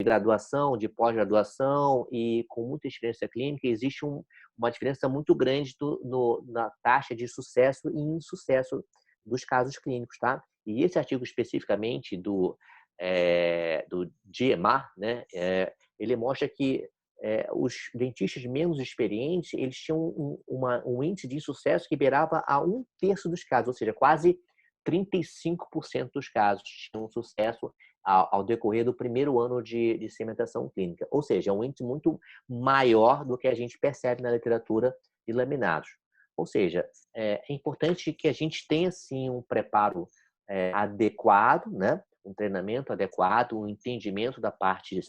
graduação, de pós-graduação e com muita experiência clínica, existe uma diferença muito grande na taxa de sucesso e insucesso dos casos clínicos, tá? E esse artigo especificamente do GMR, né, ele mostra que os dentistas menos experientes, eles tinham um índice de insucesso que beirava a 1/3 dos casos, ou seja, quase 35% dos casos tinham sucesso ao decorrer do primeiro ano de cimentação clínica. Ou seja, é um índice muito maior do que a gente percebe na literatura de laminados. Ou seja, é importante que a gente tenha, sim, um preparo adequado, né? Um treinamento adequado, um entendimento da parte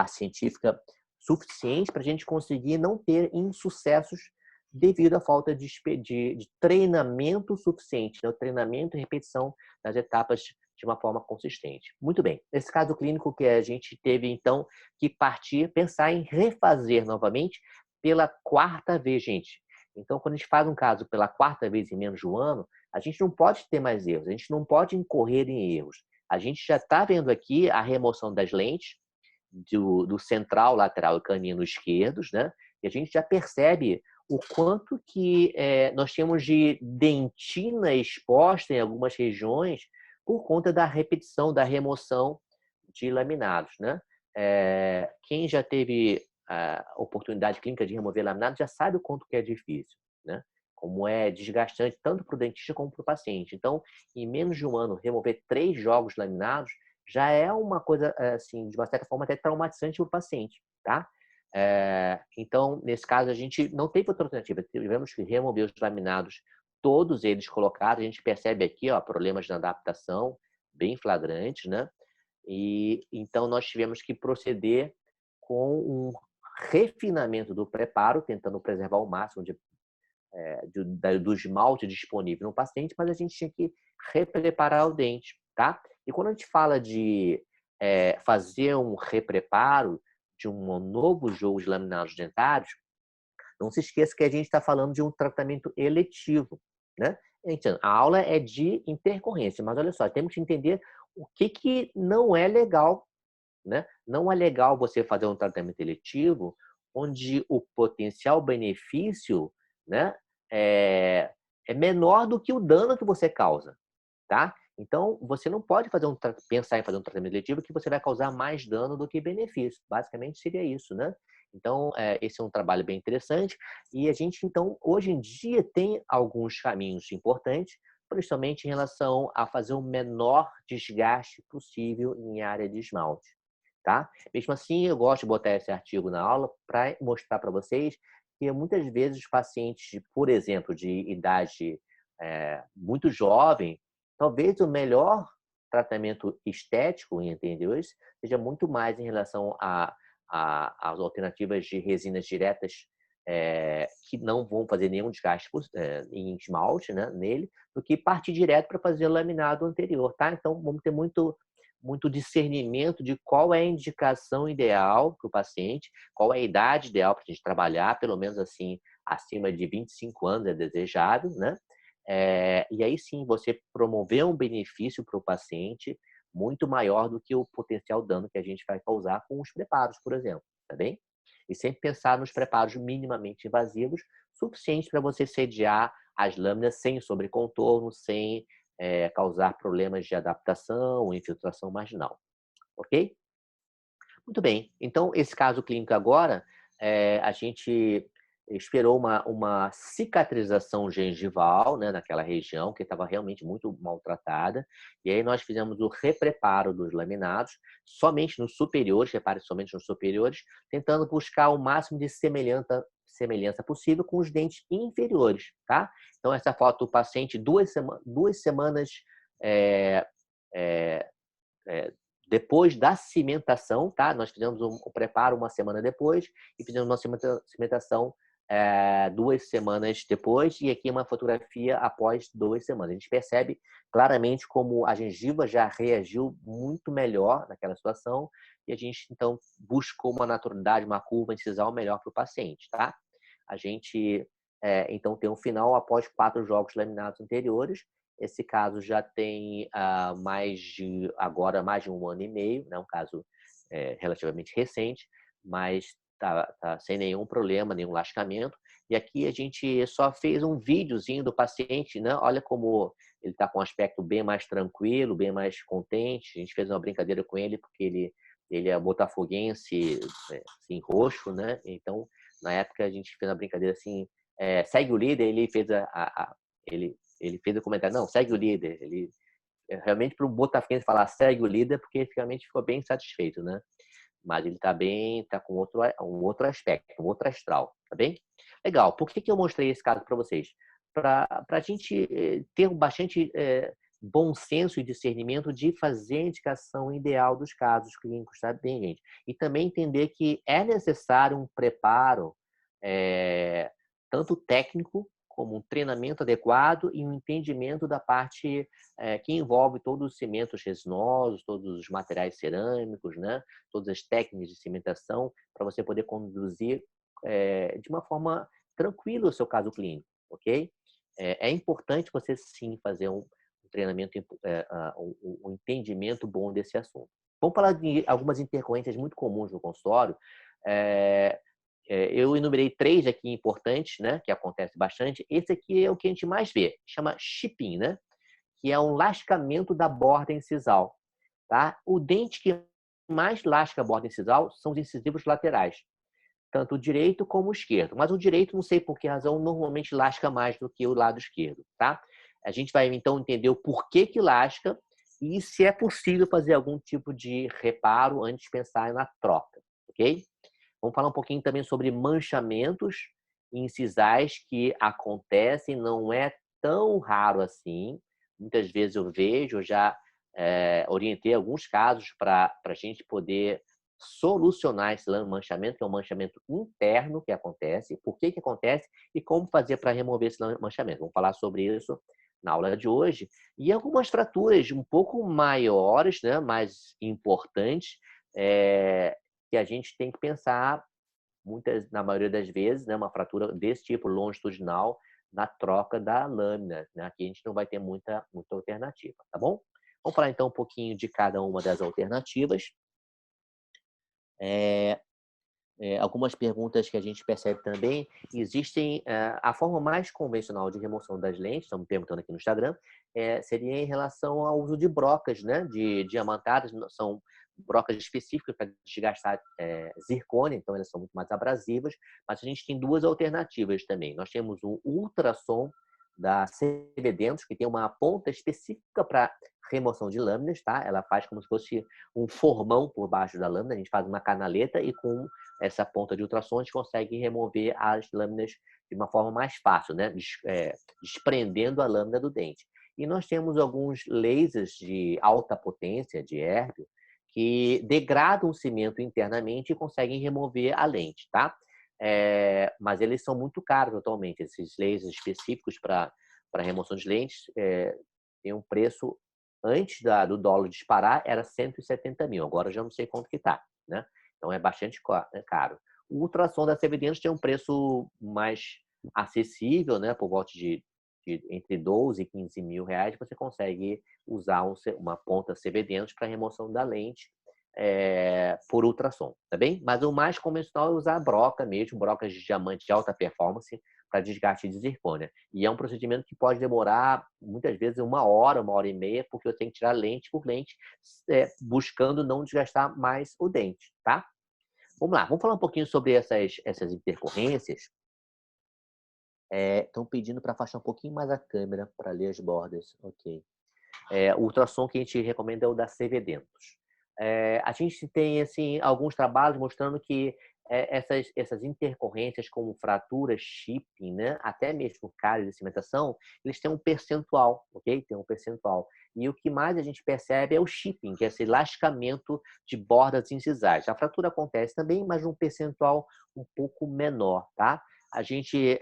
científica suficiente para a gente conseguir não ter insucessos devido à falta de treinamento suficiente, né? O treinamento e repetição das etapas de uma forma consistente. Muito bem. Nesse caso clínico que a gente teve, então, que pensar em refazer novamente pela 4ª vez, gente. Então, quando a gente faz um caso pela 4ª vez em menos de um ano, a gente não pode ter mais erros, a gente não pode incorrer em erros. A gente já está vendo aqui a remoção das lentes do central, lateral e canino esquerdos, né? E a gente já percebe o quanto que nós temos de dentina exposta em algumas regiões por conta da repetição, da remoção de laminados, né? Quem já teve a oportunidade clínica de remover laminados já sabe o quanto que é difícil, né? Como é desgastante tanto para o dentista como para o paciente. Então, em menos de um ano, remover 3 jogos laminados já é uma coisa, assim, de uma certa forma até traumatizante para o paciente, tá? Então, nesse caso, a gente não teve outra alternativa. Tivemos que remover os laminados, todos eles colocados. A gente percebe aqui, ó, problemas na adaptação bem flagrantes, né? E então nós tivemos que proceder com um refinamento do preparo, tentando preservar o máximo do esmalte disponível no paciente, mas a gente tinha que repreparar o dente, tá? E quando a gente fala de fazer um repreparo de um novo jogo de laminados dentários, não se esqueça que a gente está falando de um tratamento eletivo, né? Então, a aula é de intercorrência, mas olha só, temos que entender o que não é legal, né? Não é legal você fazer um tratamento eletivo onde o potencial benefício, né, é, é menor do que o dano que você causa, tá? Então, você não pode pensar em fazer um tratamento eletivo que você vai causar mais dano do que benefício. Basicamente, seria isso, né? Então, esse é um trabalho bem interessante. E a gente, então, hoje em dia, tem alguns caminhos importantes, principalmente em relação a fazer o menor desgaste possível em área de esmalte, tá? Mesmo assim, eu gosto de botar esse artigo na aula para mostrar para vocês que muitas vezes os pacientes, por exemplo, de idade muito jovem, talvez o melhor tratamento estético em entendedores seja muito mais em relação às alternativas de resinas diretas que não vão fazer nenhum desgaste em esmalte, né, nele, do que partir direto para fazer o laminado anterior, tá? Então, vamos ter muito discernimento de qual é a indicação ideal para o paciente, qual é a idade ideal para a gente trabalhar, pelo menos assim, acima de 25 anos é desejável, né? E aí sim, você promover um benefício para o paciente muito maior do que o potencial dano que a gente vai causar com os preparos, por exemplo, tá bem? E sempre pensar nos preparos minimamente invasivos, suficientes para você sediar as lâminas sem sobrecontorno, sem causar problemas de adaptação ou infiltração marginal, ok? Muito bem. Então, esse caso clínico agora, a gente esperou uma cicatrização gengival, né, naquela região que estava realmente muito maltratada. E aí nós fizemos o repreparo dos laminados, somente nos superiores, repare, somente nos superiores, tentando buscar o máximo de semelhança possível com os dentes inferiores, tá? Então, essa foto do paciente, 2 semanas é, é, é, depois da cimentação, tá? Nós fizemos o preparo uma semana depois e fizemos uma cimentação 2 semanas depois, e aqui uma fotografia após 2 semanas. A gente percebe claramente como a gengiva já reagiu muito melhor naquela situação e a gente então buscou uma naturalidade, uma curva incisal melhor para o paciente, tá? A gente então tem um final após 4 jogos laminados anteriores. Esse caso já tem mais de um ano e meio, né? Um caso relativamente recente, mas tá sem nenhum problema, nenhum lascamento. E aqui a gente só fez um videozinho do paciente, né? Olha como ele está com um aspecto bem mais tranquilo, bem mais contente. A gente fez uma brincadeira com ele, porque ele é botafoguense, assim, roxo, né? Então, na época, a gente fez uma brincadeira assim, segue o líder, ele fez ele fez o comentário, não, segue o líder. Ele realmente para o botafoguense falar segue o líder, porque ele realmente ficou bem satisfeito, né? Mas ele está bem, está com um outro aspecto, um outro astral, tá bem? Legal. Por que eu mostrei esse caso para vocês? Para a gente ter bastante bom senso e discernimento de fazer a indicação ideal dos casos clínicos, tá bem, gente? E também entender que é necessário um preparo tanto técnico como um treinamento adequado e um entendimento da parte que envolve todos os cimentos resinosos, todos os materiais cerâmicos, né? Todas as técnicas de cimentação, para você poder conduzir de uma forma tranquila o seu caso clínico, ok? É importante você sim fazer um treinamento, um entendimento bom desse assunto. Vamos falar de algumas intercorrências muito comuns no consultório. Eu enumerei 3 aqui importantes, né, que acontece bastante. Esse aqui é o que a gente mais vê, chama chipping, né, que é um lascamento da borda incisal. Tá? O dente que mais lasca a borda incisal são os incisivos laterais, tanto o direito como o esquerdo. Mas o direito, não sei por que razão, normalmente lasca mais do que o lado esquerdo. Tá? A gente vai então entender o porquê que lasca e se é possível fazer algum tipo de reparo antes de pensar na troca. Ok? Vamos falar um pouquinho também sobre manchamentos incisais que acontecem, não é tão raro assim. Muitas vezes eu vejo, eu já orientei alguns casos para a gente poder solucionar esse manchamento, que é um manchamento interno que acontece, por que acontece e como fazer para remover esse manchamento. Vamos falar sobre isso na aula de hoje. E algumas fraturas um pouco maiores, né, mais importantes, que a gente tem que pensar, na maioria das vezes, né, uma fratura desse tipo longitudinal na troca da lâmina, né? Aqui a gente não vai ter muita alternativa, tá bom? Vamos falar então um pouquinho de cada uma das alternativas. Algumas perguntas que a gente percebe também, existem a forma mais convencional de remoção das lentes, estamos perguntando aqui no Instagram, seria em relação ao uso de brocas, né, de diamantadas, são brocas específicas para desgastar zircônia, então elas são muito mais abrasivas, mas a gente tem 2 alternativas também. Nós temos o ultrassom da CB-Dentos, que tem uma ponta específica para remoção de lâminas, tá? Ela faz como se fosse um formão por baixo da lâmina, a gente faz uma canaleta e com essa ponta de ultrassom a gente consegue remover as lâminas de uma forma mais fácil, né? Desprendendo a lâmina do dente. E nós temos alguns lasers de alta potência, de hérbio, que degradam o cimento internamente e conseguem remover a lente, tá? Mas eles são muito caros atualmente. Esses lasers específicos para remoção de lentes têm um preço, antes do dólar disparar, era 170 mil. Agora já não sei quanto que está, né? Então é bastante caro. O ultrassom da CB-Dentos tem um preço mais acessível, né? Por volta de entre 12 e 15 mil reais, você consegue usar uma ponta CB-Dentos para remoção da lente por ultrassom, tá bem? Mas o mais convencional é usar a broca mesmo, brocas de diamante de alta performance para desgaste de zircônia. E é um procedimento que pode demorar, muitas vezes, 1 hora e meia, porque você tem que tirar lente por lente, buscando não desgastar mais o dente, tá? Vamos lá, vamos falar um pouquinho sobre essas intercorrências. Estão pedindo para afastar um pouquinho mais a câmera para ler as bordas. Ok. O ultrassom que a gente recomenda é o da CB-Dentos. A gente tem assim, alguns trabalhos mostrando que essas intercorrências como fraturas, chipping, né? Até mesmo cáries de cimentação, eles têm um percentual, ok? Tem um percentual. E o que mais a gente percebe é o chipping, que é esse lascamento de bordas incisais. A fratura acontece também, mas num percentual um pouco menor, tá? A gente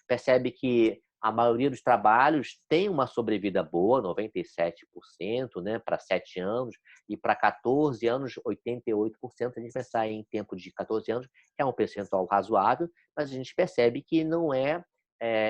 percebe que a maioria dos trabalhos tem uma sobrevida boa, 97%, né, para 7 anos, e para 14 anos, 88%. A gente pensar em tempo de 14 anos, é um percentual razoável, mas a gente percebe que não é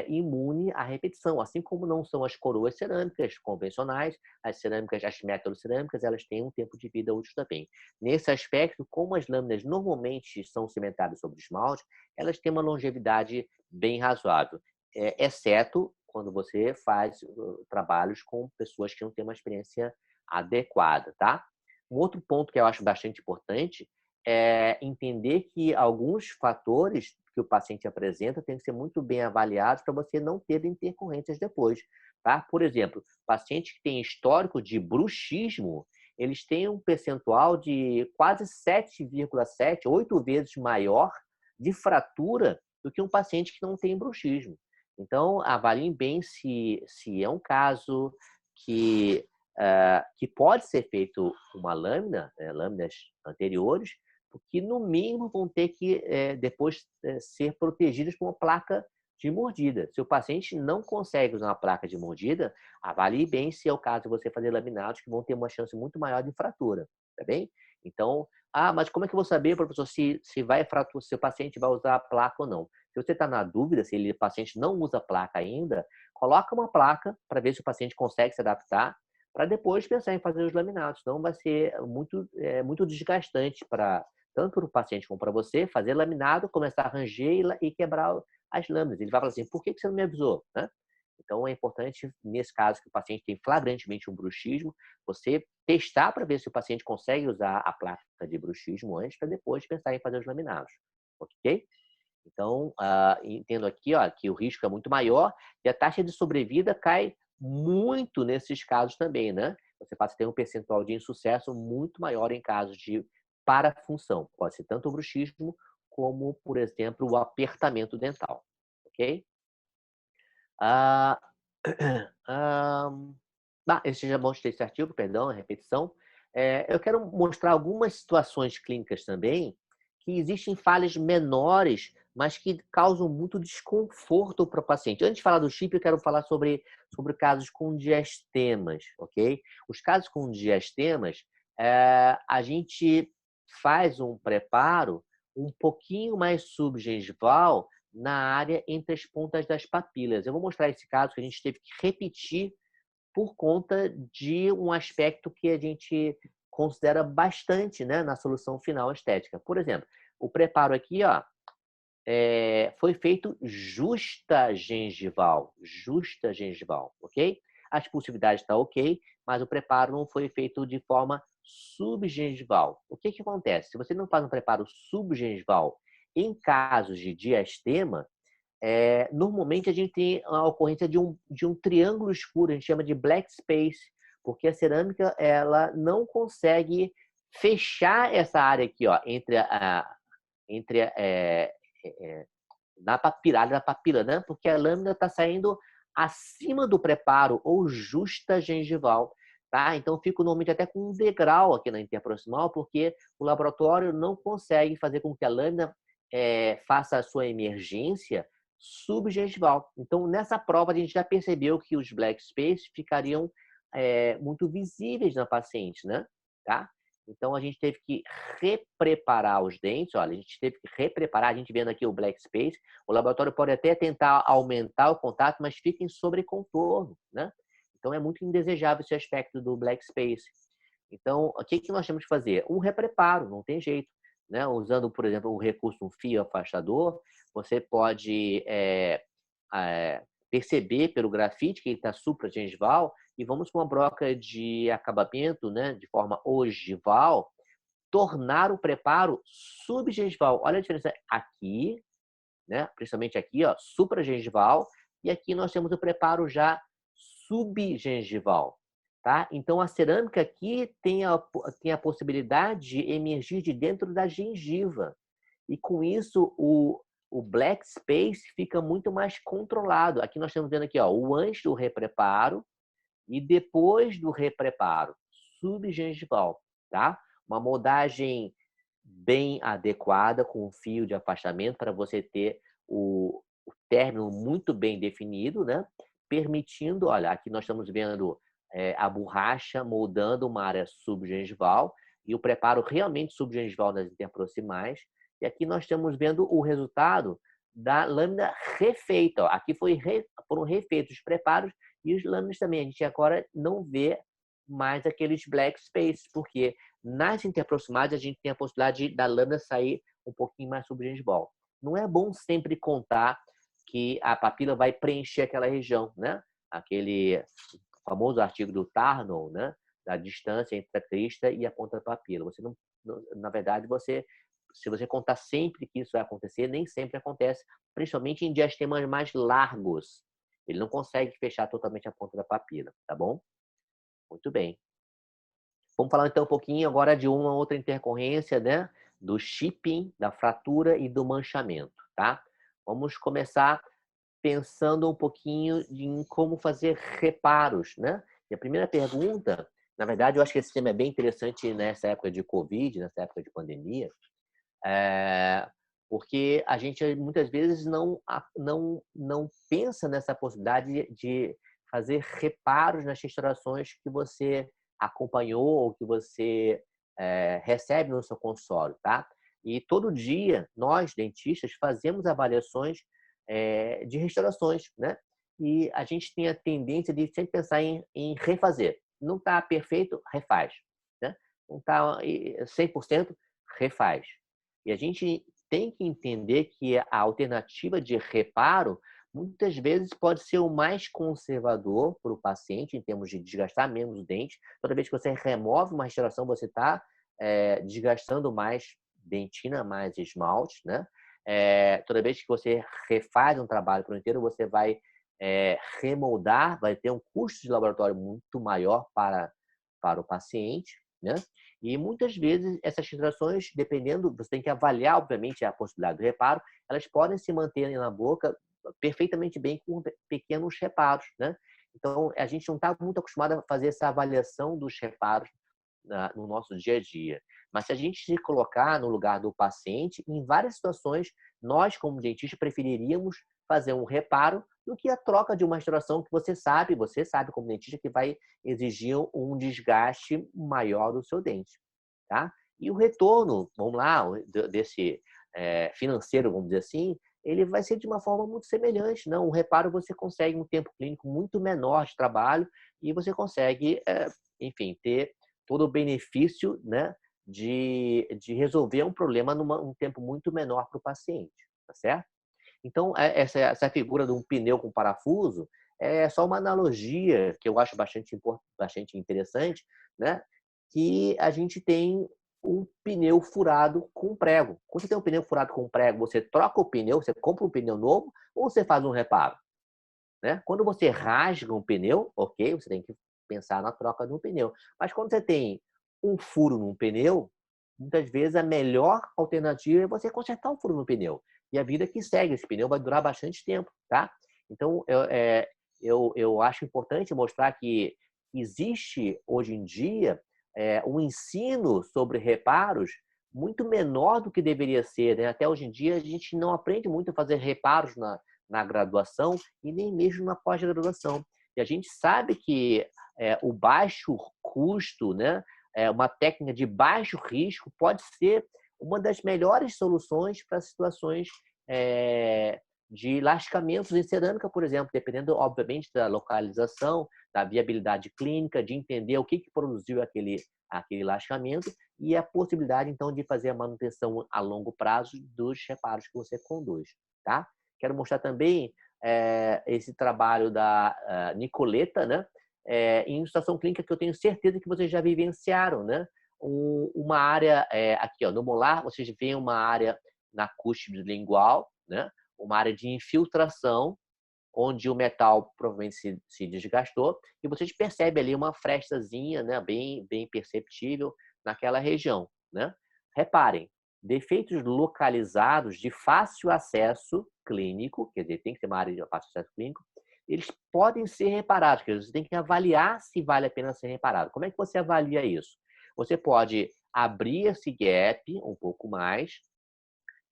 imune à repetição, assim como não são as coroas cerâmicas convencionais, as cerâmicas, as metalocerâmicas, elas têm um tempo de vida útil também. Nesse aspecto, como as lâminas normalmente são cimentadas sobre esmalte, elas têm uma longevidade bem razoável, exceto quando você faz trabalhos com pessoas que não têm uma experiência adequada, tá? Um outro ponto que eu acho bastante importante é entender que alguns fatores que o paciente apresenta têm que ser muito bem avaliados para você não ter intercorrências depois, tá? Por exemplo, pacientes que têm histórico de bruxismo, eles têm um percentual de quase 7,7, 8 vezes maior de fratura do que um paciente que não tem bruxismo. Então, avaliem bem se é um caso que pode ser feito uma lâmina, lâminas anteriores, porque no mínimo vão ter que depois ser protegidas por uma placa de mordida. Se o paciente não consegue usar uma placa de mordida, avalie bem se é o caso de você fazer laminados que vão ter uma chance muito maior de fratura, tá bem? Então, mas como é que eu vou saber, professor, se vai fraturar, se o paciente vai usar a placa ou não? Se você está na dúvida, se o paciente não usa a placa ainda, coloca uma placa para ver se o paciente consegue se adaptar, para depois pensar em fazer os laminados. Senão vai ser muito desgastante tanto para o paciente como para você, fazer laminado, começar a ranger e quebrar as lâminas. Ele vai falar assim, por que você não me avisou? Né? Então, é importante, nesse caso, que o paciente tem flagrantemente um bruxismo, você testar para ver se o paciente consegue usar a placa de bruxismo antes, para depois pensar em fazer os laminados. Ok? Então, entendo aqui que o risco é muito maior e a taxa de sobrevida cai muito nesses casos também, né? Você passa a ter um percentual de insucesso muito maior em casos de parafunção. Pode ser tanto o bruxismo como, por exemplo, o apertamento dental. Ok? Ah, ah, esse já mostrei esse artigo, perdão, a repetição. Eu quero mostrar algumas situações clínicas também que existem falhas menores, mas que causam muito desconforto para o paciente. Antes de falar do chip, eu quero falar sobre casos com diastemas, ok? Os casos com diastemas, a gente faz um preparo um pouquinho mais subgengival na área entre as pontas das papilas. Eu vou mostrar esse caso que a gente teve que repetir por conta de um aspecto que a gente considera bastante, né, na solução final estética. Por exemplo, o preparo aqui, foi feito justa gengival, ok? A expulsividade está ok, mas o preparo não foi feito de forma subgengival. O que acontece? Se você não faz um preparo subgengival em casos de diastema, normalmente a gente tem a ocorrência de um triângulo escuro, a gente chama de black space, porque a cerâmica ela não consegue fechar essa área aqui, entre na papilha, da papila, né? Porque a lâmina está saindo acima do preparo ou justa gengival, tá? Então fico normalmente até com um degrau aqui na interproximal, porque o laboratório não consegue fazer com que a lâmina faça a sua emergência subgengival. Então nessa prova a gente já percebeu que os black space ficariam muito visíveis na paciente, né? Tá? Então a gente teve que repreparar os dentes, olha, a gente teve que repreparar, a gente vendo aqui o black space, o laboratório pode até tentar aumentar o contato, mas fica em sobrecontorno, né? Então é muito indesejável esse aspecto do black space. Então, o que nós temos que fazer? Um repreparo, não tem jeito, né? Usando, por exemplo, o recurso um fio afastador, você pode perceber pelo grafite que ele está supragengival e vamos com uma broca de acabamento, né, de forma ogival, tornar o preparo subgengival. Olha a diferença aqui, né, principalmente aqui, supragengival, e aqui nós temos o preparo já subgengival. Tá? Então, a cerâmica aqui tem a possibilidade de emergir de dentro da gengiva. E com isso, o black space fica muito mais controlado. Aqui nós estamos vendo aqui, o antes do repreparo e depois do repreparo subgengival, tá? Uma moldagem bem adequada com um fio de afastamento para você ter o término muito bem definido, né? Permitindo, olha, aqui nós estamos vendo a borracha moldando uma área subgengival e o preparo realmente subgengival nas interproximais. E aqui nós estamos vendo o resultado da lâmina refeita. Ó. Aqui foram refeitos os preparos e os lâminas também. A gente agora não vê mais aqueles black spaces, porque nas interproximadas a gente tem a possibilidade da lâmina sair um pouquinho mais subgingival. Não é bom sempre contar que a papila vai preencher aquela região, né? Aquele famoso artigo do Tarnow, né? Da distância entre a crista e a ponta da papila. Você não, na verdade, se você contar sempre que isso vai acontecer, nem sempre acontece, principalmente em diastemas mais largos. Ele não consegue fechar totalmente a ponta da papila, tá bom? Muito bem. Vamos falar então um pouquinho agora de uma outra intercorrência, né? Do shipping, da fratura e do manchamento, tá? Vamos começar pensando um pouquinho em como fazer reparos, né? E a primeira pergunta, na verdade, eu acho que esse tema é bem interessante nessa época de Covid, nessa época de pandemia, porque a gente muitas vezes não pensa nessa possibilidade de fazer reparos nas restaurações que você acompanhou ou que você recebe no seu consultório, tá? E todo dia nós dentistas fazemos avaliações de restaurações, né? E a gente tem a tendência de sempre pensar em refazer. Não está perfeito, refaz, né? Não está 100%, refaz. E a gente tem que entender que a alternativa de reparo muitas vezes pode ser o mais conservador para o paciente em termos de desgastar menos o dente. Toda vez que você remove uma restauração, você está desgastando mais dentina, mais esmalte, né? Toda vez que você refaz um trabalho por inteiro, você vai remoldar, vai ter um custo de laboratório muito maior para o paciente, né? E muitas vezes essas filtrações, dependendo, você tem que avaliar, obviamente, a possibilidade do reparo, elas podem se manter na boca perfeitamente bem com pequenos reparos, né? Então, a gente não está muito acostumado a fazer essa avaliação dos reparos no nosso dia a dia. Mas se a gente se colocar no lugar do paciente, em várias situações, nós, como dentista, preferiríamos fazer um reparo do que a troca de uma restauração que você sabe como dentista, que vai exigir um desgaste maior do seu dente, tá? E o retorno, vamos lá, desse financeiro, vamos dizer assim, ele vai ser de uma forma muito semelhante, não? O reparo você consegue um tempo clínico muito menor de trabalho e você consegue, enfim, ter todo o benefício, né, de resolver um problema num tempo muito menor para o paciente, tá certo? Então, essa figura de um pneu com parafuso é só uma analogia que eu acho bastante interessante, né? Que a gente tem um pneu furado com prego. Quando você tem um pneu furado com prego, você troca o pneu, você compra um pneu novo ou você faz um reparo, né? Quando você rasga um pneu, ok, você tem que pensar na troca de um pneu. Mas quando você tem um furo num pneu, muitas vezes a melhor alternativa é você consertar o furo no pneu. E a vida que segue, esse pneu vai durar bastante tempo, tá? Então, eu acho importante mostrar que existe, hoje em dia, um ensino sobre reparos muito menor do que deveria ser, né? Até hoje em dia, a gente não aprende muito a fazer reparos na graduação e nem mesmo na pós-graduação. E a gente sabe que o baixo custo, né, uma técnica de baixo risco pode ser uma das melhores soluções para situações de lascamentos em cerâmica, por exemplo, dependendo, obviamente, da localização, da viabilidade clínica, de entender o que produziu aquele lascamento e a possibilidade, então, de fazer a manutenção a longo prazo dos reparos que você conduz, tá? Quero mostrar também esse trabalho da Nicoleta, né? Em situação clínica que eu tenho certeza que vocês já vivenciaram, né? Uma área, aqui ó, no molar, vocês veem uma área na cúspide lingual, né? Uma área de infiltração, onde o metal provavelmente se desgastou, e vocês percebem ali uma frestazinha, né? Bem perceptível naquela região, né? Reparem, defeitos localizados de fácil acesso clínico, quer dizer, tem que ter uma área de fácil acesso clínico, eles podem ser reparados, quer dizer, você tem que avaliar se vale a pena ser reparado. Como é que você avalia isso? Você pode abrir esse gap um pouco mais,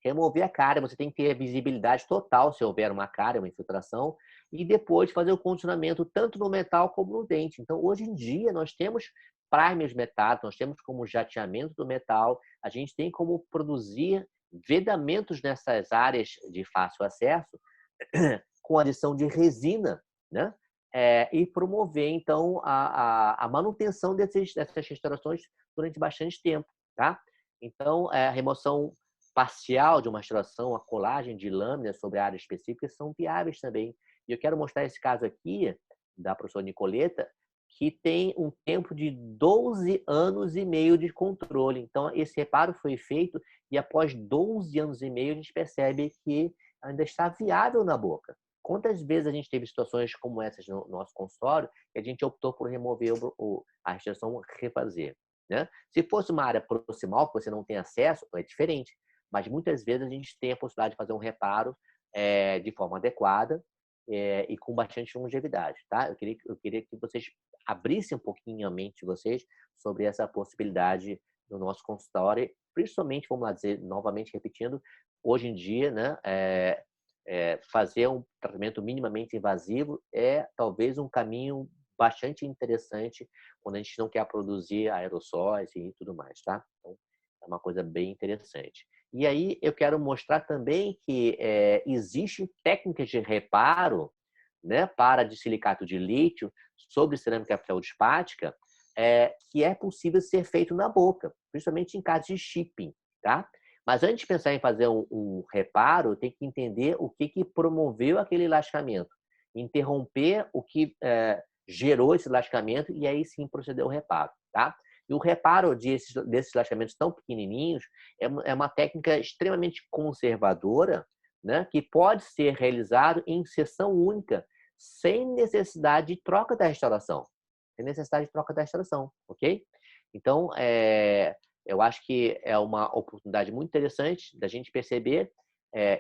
remover a cárie, você tem que ter visibilidade total se houver uma cárie, uma infiltração, e depois fazer o condicionamento tanto no metal como no dente. Então, hoje em dia, nós temos primers metálicos, nós temos como jateamento do metal, a gente tem como produzir vedamentos nessas áreas de fácil acesso com adição de resina, né? E promover, então, a manutenção dessas restaurações durante bastante tempo, tá? Então, a remoção parcial de uma restauração, a colagem de lâminas sobre áreas específicas são viáveis também. E eu quero mostrar esse caso aqui, da professora Nicoleta, que tem um tempo de 12 anos e meio de controle. Então, esse reparo foi feito e após 12 anos e meio a gente percebe que ainda está viável na boca. Quantas vezes a gente teve situações como essas no nosso consultório que a gente optou por remover a restauração, refazer, né? Se fosse uma área proximal que você não tem acesso, é diferente. Mas muitas vezes a gente tem a possibilidade de fazer um reparo de forma adequada e com bastante longevidade, tá? Eu queria que vocês abrissem um pouquinho a mente de vocês sobre essa possibilidade no nosso consultório, principalmente, vamos lá dizer, novamente repetindo, hoje em dia, né, fazer um tratamento minimamente invasivo é talvez um caminho bastante interessante quando a gente não quer produzir aerossóis e tudo mais, tá? Então, é uma coisa bem interessante. E aí eu quero mostrar também que existem técnicas de reparo, né, para dissilicato de lítio sobre cerâmica feldspática que é possível ser feito na boca, principalmente em casos de shipping, tá? Mas antes de pensar em fazer um reparo, tem que entender o que promoveu aquele lascamento, interromper o que gerou esse lascamento e aí sim proceder ao reparo, tá? E o reparo desses lascamentos tão pequenininhos é uma técnica extremamente conservadora, né, que pode ser realizado em sessão única, sem necessidade de troca da restauração. Sem necessidade de troca da restauração, ok? Então, eu acho que é uma oportunidade muito interessante da gente perceber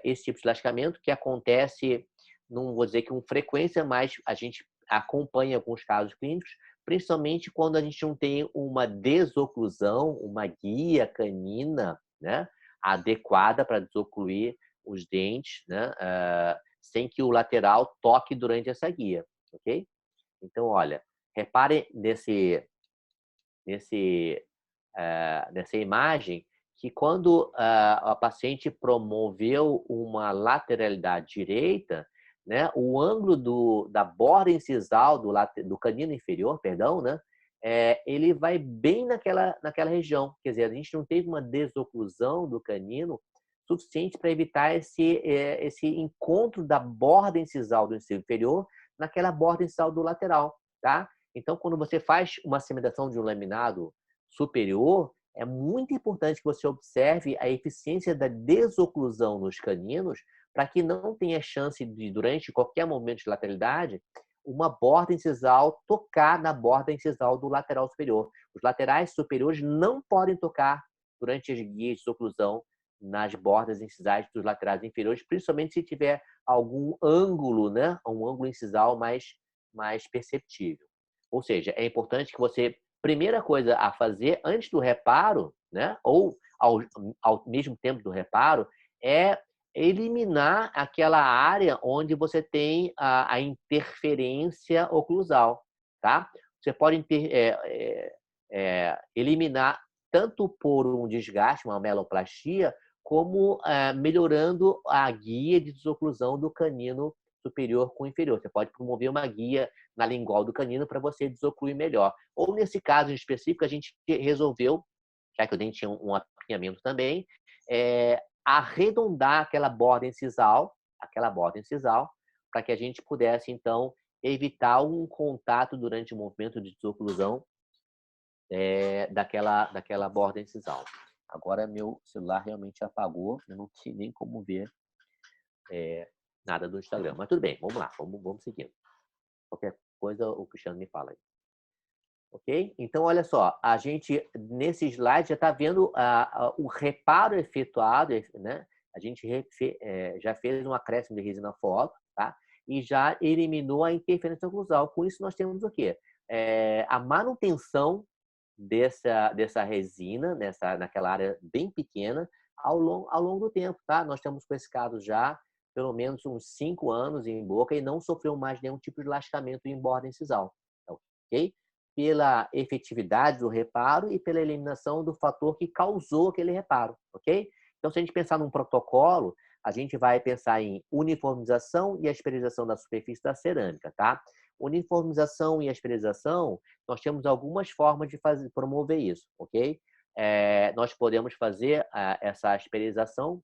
esse tipo de lascamento que acontece, não vou dizer que com frequência, mas a gente acompanha alguns casos clínicos, principalmente quando a gente não tem uma desoclusão, uma guia canina, né, adequada para desocluir os dentes, né, sem que o lateral toque durante essa guia, ok? Então, olha, repare nessa imagem que quando a paciente promoveu uma lateralidade direita, né, o ângulo da borda incisal do canino inferior, perdão, né, ele vai bem naquela região. Quer dizer, a gente não teve uma desoclusão do canino suficiente para evitar esse encontro da borda incisal do incisal inferior naquela borda incisal do lateral, tá? Então, quando você faz uma cimentação de um laminado superior, é muito importante que você observe a eficiência da desoclusão nos caninos para que não tenha chance de, durante qualquer momento de lateralidade, uma borda incisal tocar na borda incisal do lateral superior. Os laterais superiores não podem tocar durante as guias de oclusão nas bordas incisais dos laterais inferiores, principalmente se tiver algum ângulo, né? Um ângulo incisal mais perceptível. Ou seja, é importante que você, primeira coisa a fazer antes do reparo, né? Ou ao mesmo tempo do reparo, é eliminar aquela área onde você tem a interferência oclusal, tá? Você pode eliminar tanto por um desgaste, uma meloplastia, como melhorando a guia de desoclusão do canino superior com inferior. Você pode promover uma guia na lingual do canino para você desocluir melhor. Ou nesse caso em específico, a gente resolveu, já que o dente tinha um apinhamento também, arredondar aquela borda incisal, para que a gente pudesse, então, evitar um contato durante o movimento de desoclusão daquela borda incisal. Agora, meu celular realmente apagou, eu não tinha nem como ver nada do Instagram. Mas tudo bem, vamos lá, vamos seguindo. Qualquer coisa, o Cristiano me fala aí. Ok? Então, olha só, a gente, nesse slide, já está vendo o reparo efetuado, né? A gente já fez um acréscimo de resina foto, tá? E já eliminou a interferência oclusal. Com isso, nós temos o quê? A manutenção dessa resina, naquela área bem pequena, ao longo do tempo, tá? Nós temos com esse caso já pelo menos uns 5 anos em boca e não sofreu mais nenhum tipo de lascamento em borda incisal, ok? Pela efetividade do reparo e pela eliminação do fator que causou aquele reparo, ok? Então, se a gente pensar num protocolo, a gente vai pensar em uniformização e asperilização da superfície da cerâmica, tá? Uniformização e asperilização, nós temos algumas formas de promover isso, ok? Nós podemos fazer essa asperilização.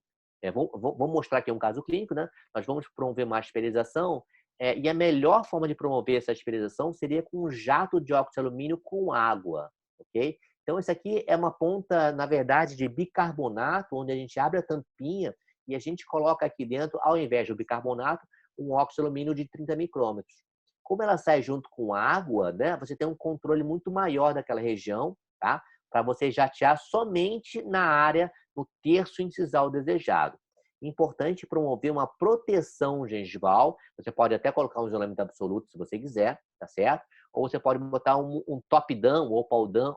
Vamos mostrar aqui um caso clínico, né? Nós vamos promover uma asperilização e a melhor forma de promover essa asperilização seria com um jato de óxido de alumínio com água, ok? Então, isso aqui é uma ponta, na verdade, de bicarbonato, onde a gente abre a tampinha e a gente coloca aqui dentro, ao invés do bicarbonato, um óxido de alumínio de 30 micrômetros. Como ela sai junto com água, né, você tem um controle muito maior daquela região, tá? Para você jatear somente na área, no terço incisal desejado. Importante promover uma proteção gengival. Você pode até colocar um isolamento absoluto, se você quiser, tá certo? Ou você pode botar um top-down ou pau-down,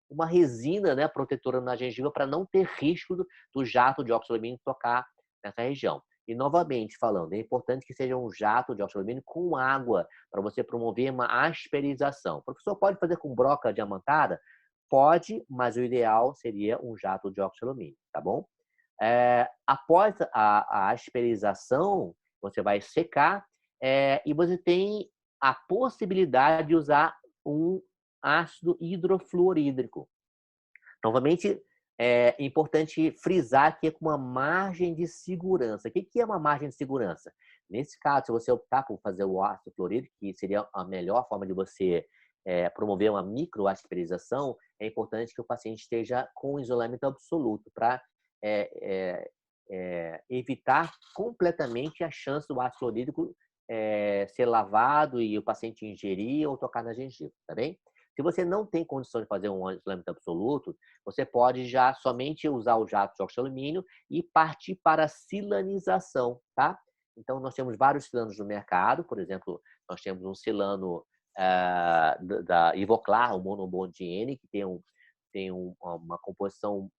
uma resina, né, protetora na gengiva para não ter risco do jato de óxido de alumínio tocar nessa região. E, novamente falando, é importante que seja um jato de óxido de alumínio com água para você promover uma asperização. O professor pode fazer com broca diamantada? Pode, mas o ideal seria um jato de óxido de alumínio, tá bom? Após a asperização, você vai secar e você tem a possibilidade de usar um ácido hidrofluorídrico. Novamente, é importante frisar que é com uma margem de segurança. O que é uma margem de segurança? Nesse caso, se você optar por fazer o ácido fluorídrico, que seria a melhor forma de você promover uma microasperização, é importante que o paciente esteja com isolamento absoluto para evitar completamente a chance do ácido fluorídrico ser lavado e o paciente ingerir ou tocar na gengiva, tá bem? Se você não tem condição de fazer um isolamento absoluto, você pode já somente usar o jato de óxido de alumínio e partir para a silanização, tá? Então, nós temos vários silanos no mercado, por exemplo, nós temos um silano da Ivoclar, o monobond-N, que tem uma composição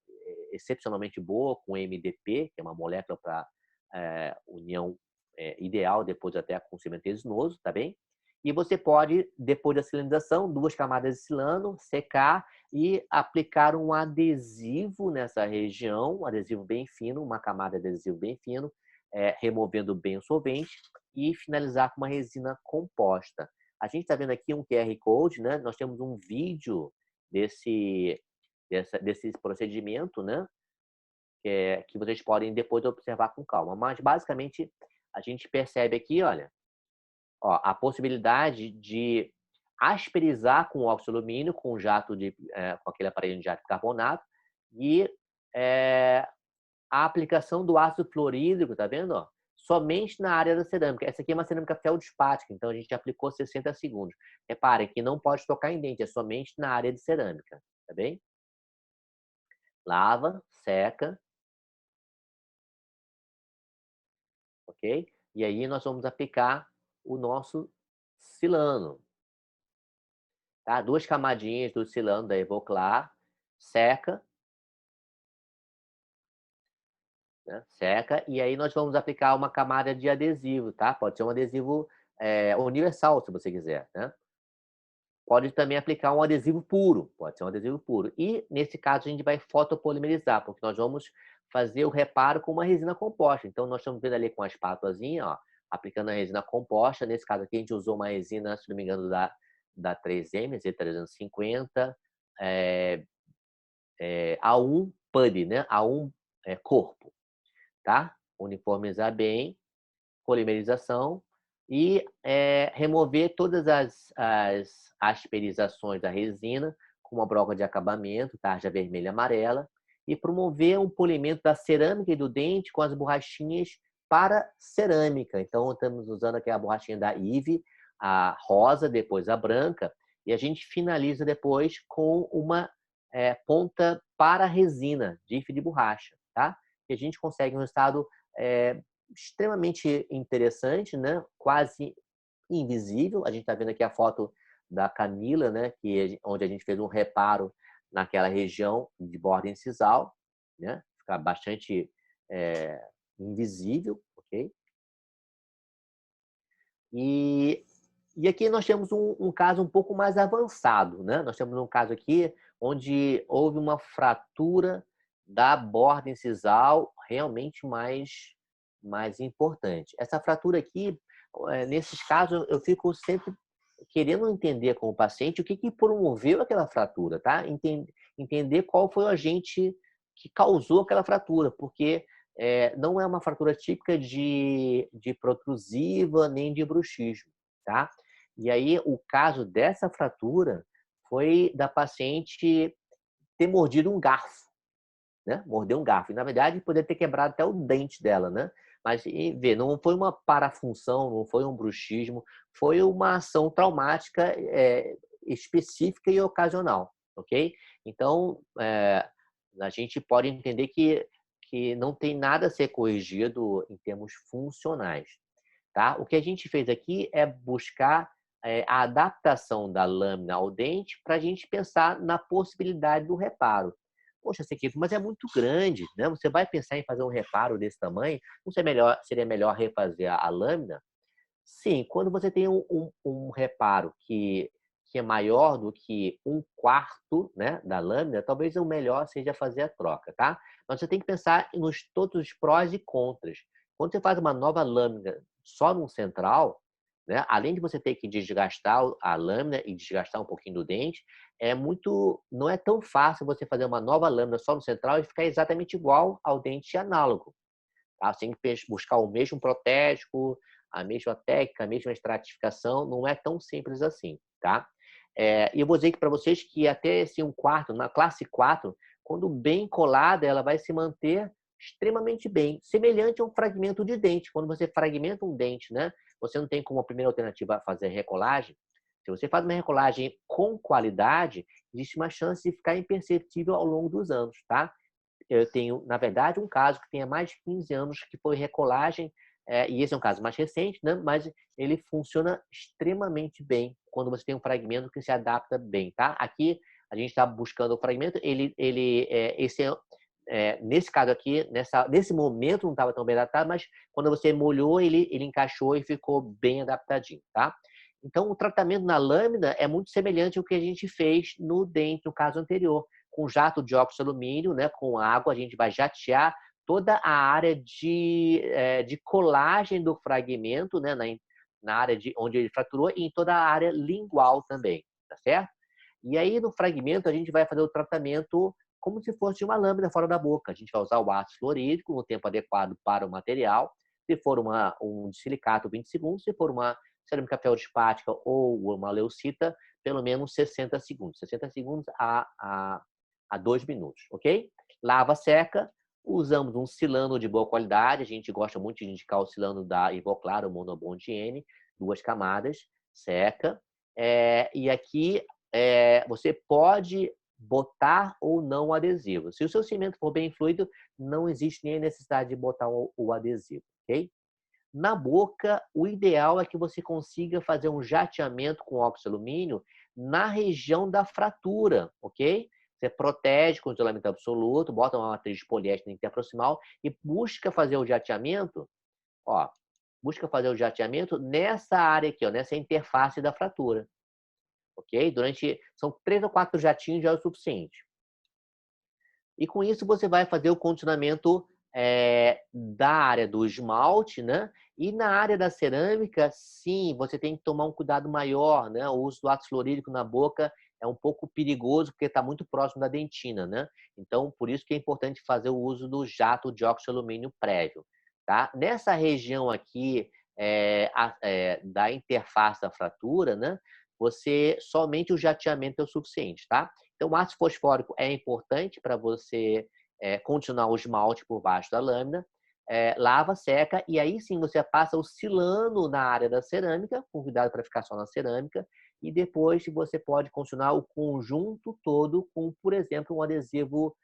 excepcionalmente boa com MDP, que é uma molécula para união ideal depois até com cimento resinoso, tá bem? E você pode, depois da silanização, 2 camadas de silano, secar e aplicar um adesivo nessa região, um adesivo bem fino, uma camada de adesivo bem fino, removendo bem o solvente e finalizar com uma resina composta. A gente está vendo aqui um QR Code, né? Nós temos um vídeo desse procedimento, né? Que vocês podem depois observar com calma. Mas, basicamente, a gente percebe aqui, olha, a possibilidade de asperizar com óxido de alumínio, com jato com aquele aparelho de jato de carbonato, e a aplicação do ácido fluorídrico, tá vendo? Ó? Somente na área da cerâmica. Essa aqui é uma cerâmica feldspática, então a gente aplicou 60 segundos. Reparem que não pode tocar em dente, é somente na área de cerâmica, tá bem? Lava, seca, ok? E aí nós vamos aplicar o nosso silano. Tá? 2 camadinhas do silano da Evoclar, seca, né? Seca, e aí nós vamos aplicar uma camada de adesivo, tá? Pode ser um adesivo universal, se você quiser, né? Pode também aplicar um adesivo puro, pode ser um adesivo puro. E, nesse caso, a gente vai fotopolimerizar, porque nós vamos fazer o reparo com uma resina composta. Então, nós estamos vendo ali com a espátulazinha, ó, aplicando a resina composta. Nesse caso aqui, a gente usou uma resina, se não me engano, da 3M, Z350, A1 PUD, né? A1 corpo, tá? Uniformizar bem, polimerização e remover todas as asperizações da resina com uma broca de acabamento, tarja vermelha e amarela, e promover um polimento da cerâmica e do dente com as borrachinhas para cerâmica. Então, estamos usando aqui a borrachinha da Ive, a rosa, depois a branca, e a gente finaliza depois com uma ponta para resina, DIF de borracha, tá? E a gente consegue um resultado extremamente interessante, né? Quase invisível. A gente está vendo aqui a foto da Camila, né? Onde a gente fez um reparo naquela região de borda incisal, né? Fica bastante invisível, ok? E aqui nós temos um caso um pouco mais avançado, né? Nós temos um caso aqui onde houve uma fratura da borda incisal realmente mais importante. Essa fratura aqui, nesses casos, eu fico sempre querendo entender com o paciente o que promoveu aquela fratura, tá? Entender qual foi o agente que causou aquela fratura, porque não é uma fratura típica de protrusiva nem de bruxismo, tá? E aí, o caso dessa fratura foi da paciente ter mordido um garfo, né? Mordeu um garfo. E, na verdade, poderia ter quebrado até o dente dela, né? Mas, vê, não foi uma parafunção, não foi um bruxismo, foi uma ação traumática específica e ocasional, ok? Então, a gente pode entender que não tem nada a ser corrigido em termos funcionais, tá? O que a gente fez aqui é buscar a adaptação da lâmina ao dente para a gente pensar na possibilidade do reparo. Poxa, Sequito, mas é muito grande, né? Você vai pensar em fazer um reparo desse tamanho? Não seria melhor refazer a lâmina? Sim, quando você tem um reparo que é maior do que um quarto, né, da lâmina, talvez o melhor seja fazer a troca, tá? Mas você tem que pensar nos todos os prós e contras. Quando você faz uma nova lâmina só num central, né, além de você ter que desgastar a lâmina e desgastar um pouquinho do dente, não é tão fácil você fazer uma nova lâmina só no central e ficar exatamente igual ao dente análogo. Tá? Você tem que buscar o mesmo protético, a mesma técnica, a mesma estratificação, não é tão simples assim, tá? E eu vou dizer para vocês que até esse 1/4, na classe 4, quando bem colada, ela vai se manter extremamente bem, semelhante a um fragmento de dente. Quando você fragmenta um dente, né, você não tem como a primeira alternativa fazer recolagem. Se você faz uma recolagem com qualidade, existe uma chance de ficar imperceptível ao longo dos anos, tá? Eu tenho, na verdade, um caso que tem mais de 15 anos, que foi recolagem, e esse é um caso mais recente, né? Mas ele funciona extremamente bem quando você tem um fragmento que se adapta bem, tá? Aqui a gente está buscando o fragmento, nesse caso aqui, nesse momento não estava tão bem adaptado, mas quando você molhou, ele encaixou e ficou bem adaptadinho, tá? Então, o tratamento na lâmina é muito semelhante ao que a gente fez no dente, no caso anterior. Com jato de óxido de alumínio, né, com água, a gente vai jatear toda a área de colagem do fragmento, né, na área onde ele fraturou e em toda a área lingual também, tá certo? E aí, no fragmento, a gente vai fazer o tratamento como se fosse uma lâmina fora da boca. A gente vai usar o ácido fluorídrico no tempo adequado para o material. Se for um de silicato, 20 segundos. Se for uma cerâmica feldspática ou uma leucita, pelo menos 60 segundos. 60 segundos a 2 minutos, ok? Lava, seca. Usamos um silano de boa qualidade. A gente gosta muito de indicar o silano da Ivoclar, o Monobond N, 2 camadas, seca. E aqui você pode botar ou não o adesivo. Se o seu cimento for bem fluido, não existe nem a necessidade de botar o adesivo, ok? Na boca, o ideal é que você consiga fazer um jateamento com óxido de alumínio na região da fratura, ok? Você protege com isolamento absoluto, bota uma matriz de poliéster interproximal e busca fazer o jateamento, ó, busca fazer o jateamento nessa área aqui, ó, nessa interface da fratura, ok? São 3 ou 4 jatinhos já é o suficiente. E com isso você vai fazer o condicionamento da área do esmalte, né? E na área da cerâmica, sim, você tem que tomar um cuidado maior, né? O uso do ácido fluorídrico na boca é um pouco perigoso porque está muito próximo da dentina, né? Então, por isso que é importante fazer o uso do jato de óxido de alumínio prévio, tá? Nessa região aqui da interface da fratura, né? Somente o jateamento é o suficiente, tá? Então, o ácido fosfórico é importante para você continuar o esmalte por baixo da lâmina, lava, seca, e aí sim você passa o silano na área da cerâmica, com cuidado para ficar só na cerâmica, e depois você pode continuar o conjunto todo com, por exemplo, um adesivo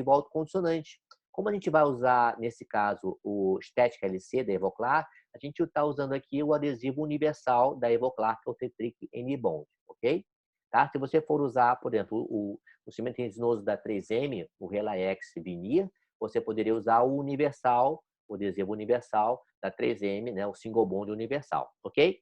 autocondicionante. Como a gente vai usar, nesse caso, o Estética LC da Evoclar, a gente está usando aqui o adesivo universal da Evoclar, que é o Tetric N-Bond, ok? Tá? Se você for usar, por exemplo, o cimento resinoso da 3M, o Relax Veneer, você poderia usar o universal, o adesivo universal da 3M, né? O Single Bond universal, ok?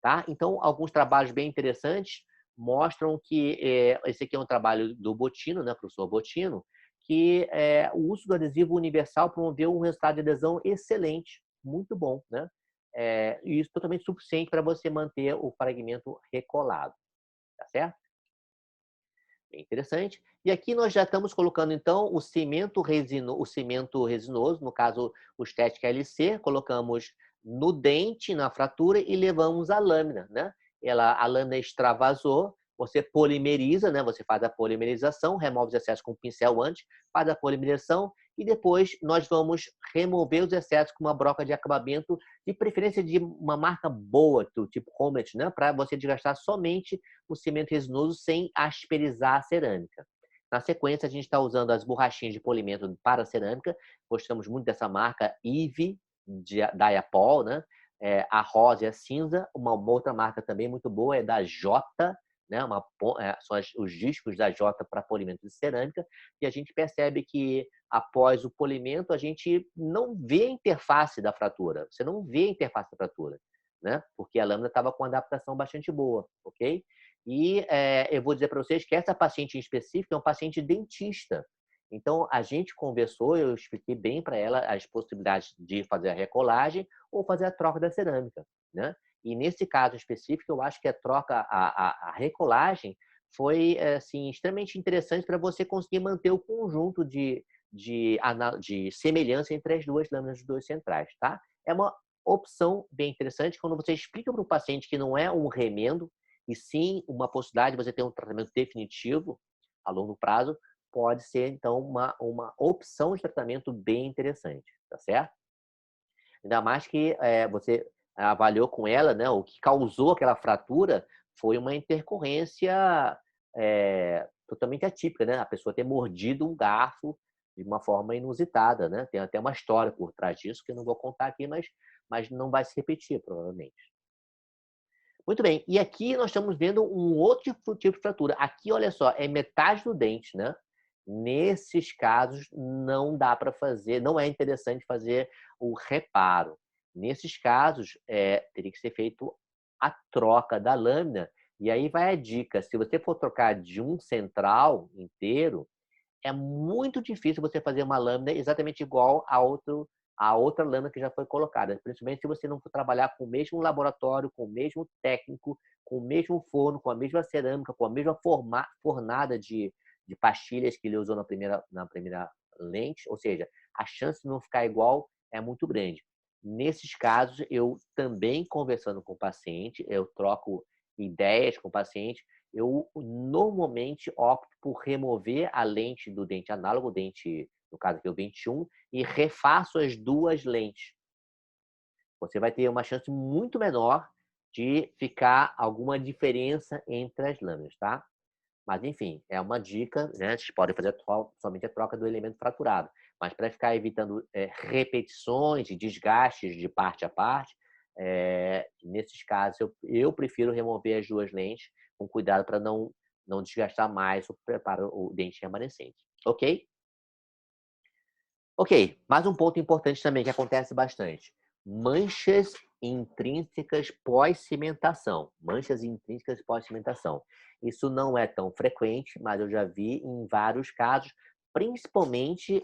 Tá? Então, alguns trabalhos bem interessantes mostram que esse aqui é um trabalho do Bottino, né, professor Bottino, porque o uso do adesivo universal promoveu um resultado de adesão excelente, muito bom, né? E isso totalmente suficiente para você manter o fragmento recolado, tá certo? Bem interessante. E aqui nós já estamos colocando, então, o cimento resinoso, no caso, o Static LC, colocamos no dente, na fratura, e levamos a lâmina, né? A lâmina extravasou, você polimeriza, né? Você faz a polimerização, remove os excessos com o pincel antes, faz a polimerização, e depois nós vamos remover os excessos com uma broca de acabamento, de preferência de uma marca boa, do tipo Comet, né? Para você desgastar somente o cimento resinoso sem asperizar a cerâmica. Na sequência, a gente está usando as borrachinhas de polimento para a cerâmica. Gostamos muito dessa marca Eve, da Iapol, né? A rosa e a cinza. Uma outra marca também muito boa é da Jota, né? São os discos da Jota para polimento de cerâmica. E a gente percebe que após o polimento, a gente não vê a interface da fratura. Você não vê a interface da fratura, né? Porque a lâmina estava com uma adaptação bastante boa, ok? E eu vou dizer para vocês que essa paciente em específico é um paciente dentista. Então, a gente conversou, eu expliquei bem para ela as possibilidades de fazer a recolagem ou fazer a troca da cerâmica, né? E nesse caso específico, eu acho que a recolagem foi assim, extremamente interessante para você conseguir manter o conjunto de semelhança entre as duas lâminas dos dois centrais, tá? É uma opção bem interessante quando você explica para o paciente que não é um remendo, e sim uma possibilidade de você ter um tratamento definitivo a longo prazo, pode ser, então, uma opção de tratamento bem interessante, tá certo? Ainda mais que você avaliou com ela, né, o que causou aquela fratura foi uma intercorrência totalmente atípica, né? A pessoa ter mordido um garfo de uma forma inusitada, né? Tem até uma história por trás disso que eu não vou contar aqui, mas não vai se repetir, provavelmente. Muito bem, e aqui nós estamos vendo um outro tipo de fratura. Aqui, olha só, é metade do dente, né? Nesses casos, não dá para fazer, não é interessante fazer o reparo. Nesses casos, teria que ser feito a troca da lâmina. E aí vai a dica: se você for trocar de um central inteiro, é muito difícil você fazer uma lâmina exatamente igual a outra lâmina que já foi colocada, principalmente se você não for trabalhar com o mesmo laboratório, com o mesmo técnico, com o mesmo forno, com a mesma cerâmica, com a mesma fornada de pastilhas que ele usou na primeira lente, ou seja, a chance de não ficar igual é muito grande. Nesses casos, eu também conversando com o paciente, eu troco ideias com o paciente, eu normalmente opto por remover a lente do dente análogo, no caso aqui o 21, e refaço as duas lentes. Você vai ter uma chance muito menor de ficar alguma diferença entre as lâminas, tá? Mas, enfim, é uma dica, né? Vocês podem fazer somente a troca do elemento fraturado. Mas para ficar evitando repetições e desgastes de parte a parte, nesses casos, eu prefiro remover as duas lentes com cuidado para não desgastar mais o dente remanescente. Ok? Ok, mais um ponto importante também que acontece bastante. Manchas intrínsecas pós-cimentação. Manchas intrínsecas pós-cimentação. Isso não é tão frequente, mas eu já vi em vários casos, principalmente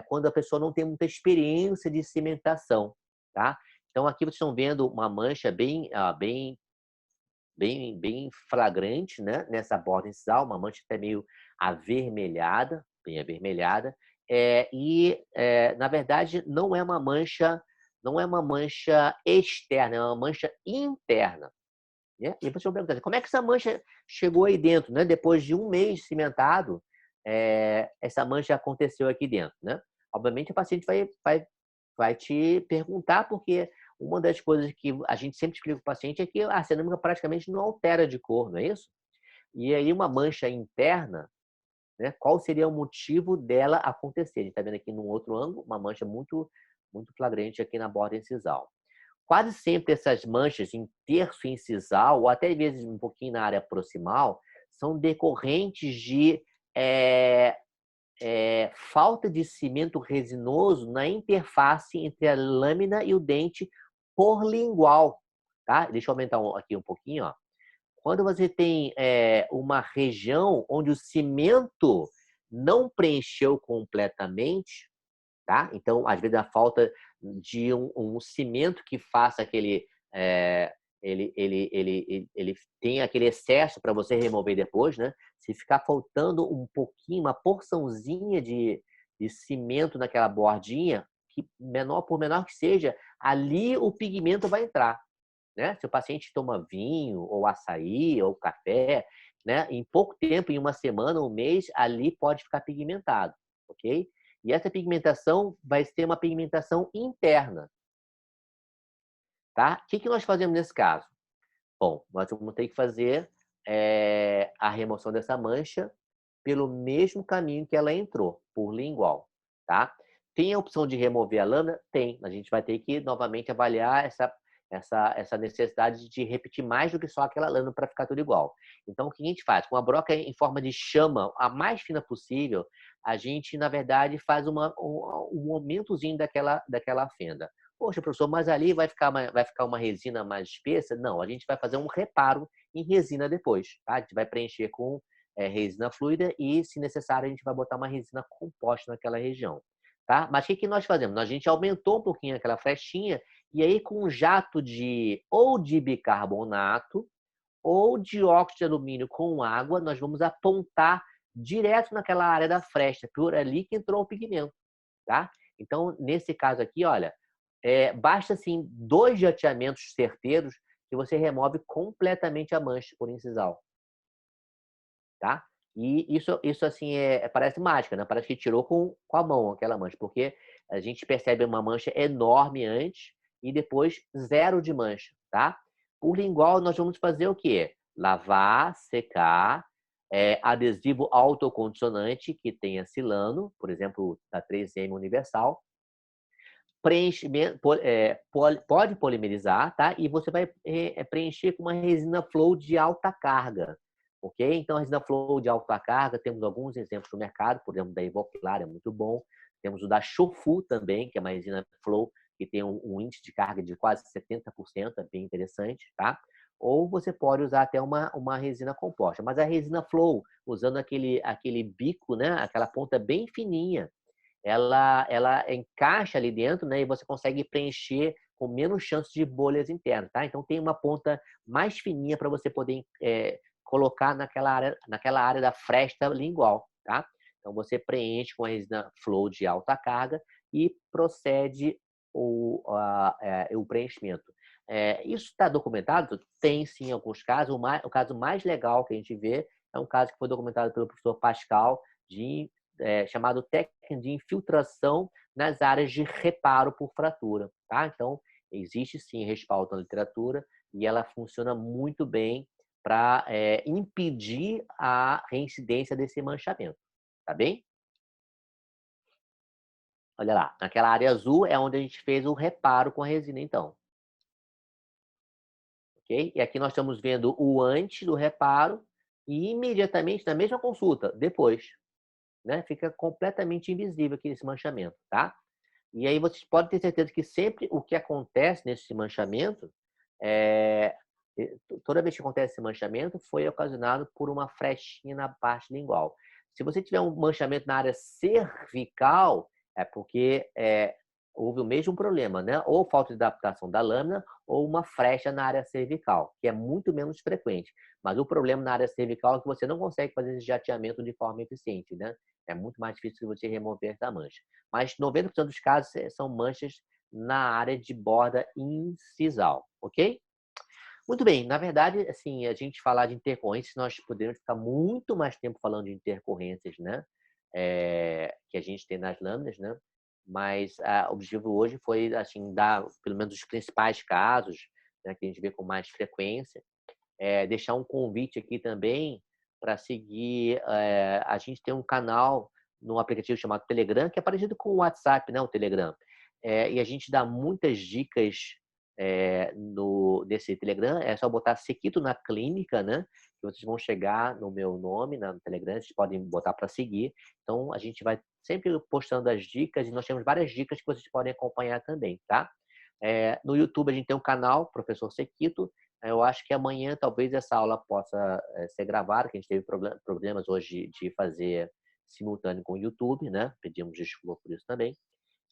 quando a pessoa não tem muita experiência de cimentação. Tá? Então, aqui vocês estão vendo uma mancha bem flagrante, né? Nessa borda incisal, uma mancha até meio avermelhada, bem avermelhada, na verdade não é uma mancha externa, é uma mancha interna, né? E você vai perguntar, como é que essa mancha chegou aí dentro, né? Depois de um mês cimentado, essa mancha aconteceu aqui dentro, né? Obviamente o paciente vai te perguntar, porque uma das coisas que a gente sempre explica para o paciente é que a cerâmica praticamente não altera de cor, não é isso? E aí uma mancha interna, né, qual seria o motivo dela acontecer? A gente está vendo aqui num outro ângulo, uma mancha muito, muito flagrante aqui na borda incisal. Quase sempre essas manchas em terço incisal, ou até às vezes um pouquinho na área proximal, são decorrentes de falta de cimento resinoso na interface entre a lâmina e o dente porlingual. Tá? Deixa eu aumentar aqui um pouquinho. Ó. Quando você tem uma região onde o cimento não preencheu completamente, tá? Então, às vezes, a falta de um cimento que faça aquele... ele tem aquele excesso para você remover depois, né? Se ficar faltando um pouquinho, uma porçãozinha de cimento naquela bordinha, que por menor que seja, ali o pigmento vai entrar, né? Se o paciente toma vinho, ou açaí, ou café, né? Em pouco tempo, em uma semana, um mês, ali pode ficar pigmentado, ok? E essa pigmentação vai ser uma pigmentação interna, tá? O que nós fazemos nesse caso? Bom, nós vamos ter que fazer a remoção dessa mancha pelo mesmo caminho que ela entrou, por lingual, tá? Tem a opção de remover a lâmina? Tem. A gente vai ter que, novamente, avaliar essa necessidade de repetir mais do que só aquela lâmina para ficar tudo igual. Então, o que a gente faz? Com a broca em forma de chama, a mais fina possível, a gente, na verdade, faz um aumentozinho daquela fenda. Poxa, professor, mas ali vai ficar uma resina mais espessa? Não, a gente vai fazer um reparo em resina depois, tá? A gente vai preencher com resina fluida e, se necessário, a gente vai botar uma resina composta naquela região, tá? Mas o que nós fazemos? A gente aumentou um pouquinho aquela flechinha e aí, com um jato ou de bicarbonato ou de óxido de alumínio com água, nós vamos apontar direto naquela área da fresta, por ali que entrou o pigmento, tá? Então, nesse caso aqui, olha, basta assim 2 jateamentos certeiros que você remove completamente a mancha por incisal, tá? E isso assim, parece mágica, né? Parece que tirou com a mão aquela mancha, porque a gente percebe uma mancha enorme antes e depois zero de mancha, tá? Por lingual, nós vamos fazer o quê? Lavar, secar, adesivo autocondicionante que tenha silano, por exemplo, da 3M Universal, preenchimento, pode polimerizar, tá? E você vai preencher com uma resina flow de alta carga, ok? Então, a resina flow de alta carga, temos alguns exemplos no mercado, por exemplo, da Ivoclar, é muito bom. Temos o da Shofu também, que é uma resina flow que tem um índice de carga de quase 70%, é bem interessante, tá? Ou você pode usar até uma resina composta. Mas a resina flow, usando aquele bico, né? Aquela ponta bem fininha, ela encaixa ali dentro, né? E você consegue preencher com menos chance de bolhas internas, tá? Então tem uma ponta mais fininha para você poder colocar naquela área da fresta lingual, tá? Então você preenche com a resina flow de alta carga e procede o preenchimento. Isso está documentado? Tem sim alguns casos. O caso mais legal que a gente vê é um caso que foi documentado pelo professor Pascal, chamado técnica de infiltração nas áreas de reparo por fratura, tá? Então, existe sim respaldo na literatura e ela funciona muito bem para impedir a reincidência desse manchamento, tá bem? Olha lá, naquela área azul é onde a gente fez o reparo com a resina, então. Ok? E aqui nós estamos vendo o antes do reparo e imediatamente, na mesma consulta, depois, né? Fica completamente invisível aqui esse manchamento, tá? E aí vocês podem ter certeza que sempre o que acontece nesse manchamento, é, toda vez que acontece esse manchamento, foi ocasionado por uma frestinha na parte lingual. Se você tiver um manchamento na área cervical, é porque houve o mesmo problema, né? Ou falta de adaptação da lâmina, ou uma frecha na área cervical, que é muito menos frequente. Mas o problema na área cervical é que você não consegue fazer esse jateamento de forma eficiente, né? É muito mais difícil você remover essa mancha. Mas 90% dos casos são manchas na área de borda incisal, ok? Muito bem, na verdade, assim, a gente falar de intercorrências, nós poderíamos ficar muito mais tempo falando de intercorrências, né? Que a gente tem nas lâminas, né? Mas o objetivo hoje foi, assim, dar pelo menos os principais casos, né, que a gente vê com mais frequência. Deixar um convite aqui também para seguir. A gente tem um canal no aplicativo chamado Telegram, que é parecido com o WhatsApp, né? O Telegram. E a gente dá muitas dicas desse Telegram. É só botar Sequito na Clínica, né? Que vocês vão chegar no meu nome no Telegram. Vocês podem botar para seguir. Então, a gente vai sempre postando as dicas e nós temos várias dicas que vocês podem acompanhar também, tá? No YouTube a gente tem um canal, Professor Sequito. Eu acho que amanhã talvez essa aula possa ser gravada, que a gente teve problemas hoje de fazer simultâneo com o YouTube, né? Pedimos desculpa por isso também.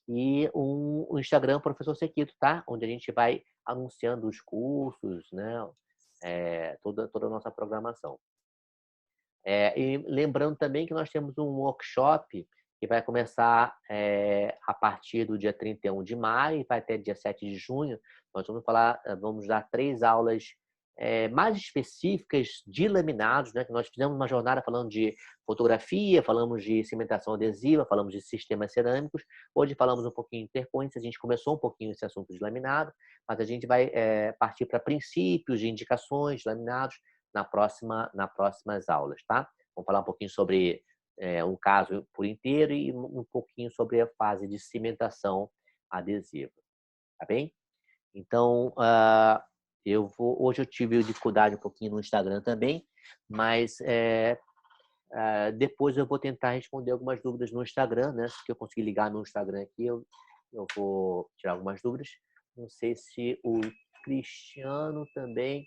E o Instagram Professor Sequito, tá? Onde a gente vai anunciando os cursos, né? Toda a nossa programação. E lembrando também que nós temos um workshop que vai começar a partir do dia 31 de maio e vai até dia 7 de junho. Nós vamos dar 3 aulas mais específicas de laminados, né? Que nós fizemos uma jornada falando de fotografia, falamos de cimentação adesiva, falamos de sistemas cerâmicos. Hoje falamos um pouquinho de interpoints, a gente começou um pouquinho esse assunto de laminado, mas a gente vai partir para princípios de indicações de laminados nas próximas aulas, tá? Vamos falar um pouquinho sobre um caso por inteiro e um pouquinho sobre a fase de cimentação adesiva, tá bem? Então, hoje eu tive dificuldade um pouquinho no Instagram também, mas depois eu vou tentar responder algumas dúvidas no Instagram, né? Se eu conseguir ligar no Instagram aqui, eu vou tirar algumas dúvidas. Não sei se o Cristiano também